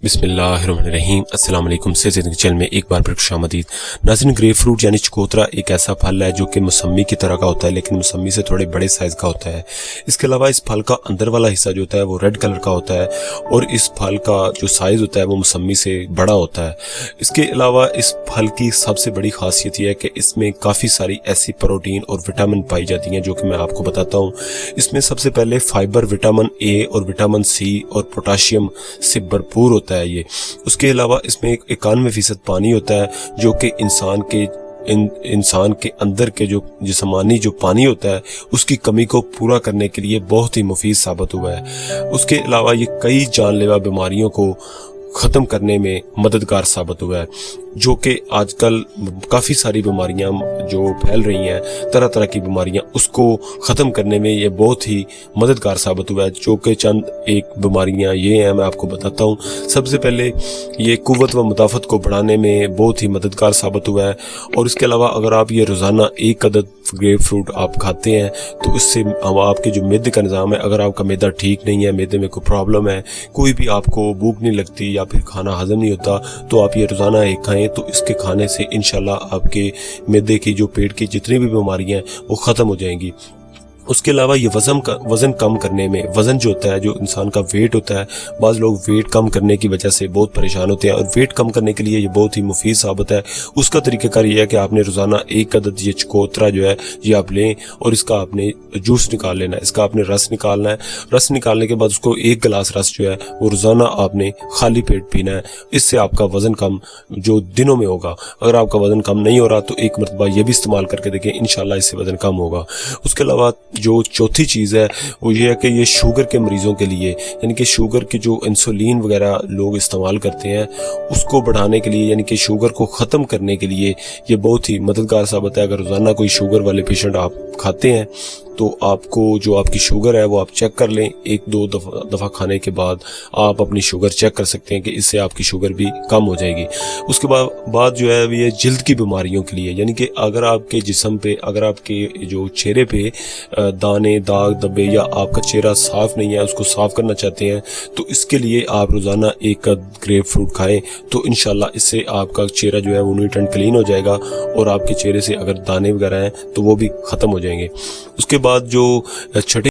बिस्मिल्लाहिर्रहमानिर्रहीम। अस्सलाम वालेकुम से ज़िंदगी चैनल में एक बार फिर खुशामदीद। नाज़रीन, ग्रेप फ्रूट यानी चकोतरा एक ऐसा फल है जो कि मौसमी की तरह का होता है, लेकिन मौसमी से थोड़े बड़े साइज़ का होता है। इसके अलावा इस फल का अंदर वाला हिस्सा जो होता है वो रेड कलर का होता है और इस फल का जो साइज़ होता है वो मौसमी से बड़ा होता है। इसके अलावा इस फल की सबसे बड़ी खासियत यह है कि इसमें काफ़ी सारी ऐसी प्रोटीन और विटामिन पाई जाती हैं जो कि मैं आपको बताता हूँ। इसमें सबसे पहले फाइबर, विटामिन ए और विटामिन सी और पोटाशियम से भरपूर होता है ये। उसके अलावा इसमें 91% पानी होता है जो कि इंसान के अंदर के जो जिस्मानी जो पानी होता है उसकी कमी को पूरा करने के लिए बहुत ही मुफीद साबित हुआ है। उसके अलावा ये कई जानलेवा बीमारियों को ख़त्म करने में मददगार साबित हुआ है, जो कि आजकल काफ़ी सारी बीमारियां जो फैल रही हैं, तरह तरह की बीमारियां, उसको ख़त्म करने में ये बहुत ही मददगार साबित हुआ है। जो कि चंद एक बीमारियां ये हैं, मैं आपको बताता हूँ। सबसे पहले ये कुव्वत व मुदाफ़त को बढ़ाने में बहुत ही मददगार साबित हुआ है। और इसके अलावा अगर आप ये रोज़ाना एक अदद ग्रेप फ्रूट आप खाते हैं तो इससे आपके जो मैदे का निज़ाम है, अगर आपका मैदा ठीक नहीं है, मैदे में कोई प्रॉब्लम है, कोई भी आपको भूख नहीं लगती या फिर खाना हजम नहीं होता, तो आप ये रोज़ाना एक खाएं तो इसके खाने से इंशाल्लाह आपके मैदे की जो पेट की जितनी भी बीमारियां हैं वो ख़त्म हो जाएंगी। उसके अलावा ये वज़न कम करने में, वज़न जो होता है, जो इंसान का वेट होता है, बाज़ लोग वेट कम करने की वजह से बहुत परेशान होते हैं और वेट कम करने के लिए ये बहुत ही मुफीद साबित है। उसका तरीक़ाकार ये है कि आपने रोज़ाना एक अदद ये चकोतरा जो है ये आप लें और इसका आपने जूस निकाल लेना है, इसका आपने रस निकालना है। रस निकालने के बाद उसको एक गिलास रस जो है वो रोज़ाना आपने खाली पेट पीना है। इससे आपका वज़न कम जो दिनों में होगा। अगर आपका वज़न कम नहीं हो रहा तो एक मरतबा ये भी इस्तेमाल करके देखें, इंशाल्लाह इससे वज़न कम होगा। उसके अलावा जो चौथी चीज़ है वो ये है कि ये शुगर के मरीज़ों के लिए, यानी कि शुगर की जो इंसुलिन वगैरह लोग इस्तेमाल करते हैं उसको बढ़ाने के लिए, यानी कि शुगर को ख़त्म करने के लिए ये बहुत ही मददगार साबित है। अगर रोज़ाना कोई शुगर वाले पेशेंट आप खाते हैं तो आपको जो आपकी शुगर है वो आप चेक कर लें। एक दो दफ़ा खाने के बाद आप अपनी शुगर चेक कर सकते हैं कि इससे आपकी शुगर भी कम हो जाएगी। उसके बाद जो है ये जिल्द की बीमारियों के लिए, यानी कि अगर आपके जिस्म पे, अगर आपके जो चेहरे पे दाने, दाग, धब्बे या आपका चेहरा साफ़ नहीं है, उसको साफ़ करना चाहते हैं, तो इसके लिए आप रोज़ाना एक ग्रेप फ्रूट खाएँ तो इंशाल्लाह इससे आपका चेहरा जो है वो नीट एंड क्लीन हो जाएगा और आपके चेहरे से अगर दाने वगैरह हैं तो वो भी ख़त्म हो जाएंगे। उसके बाद जो छठी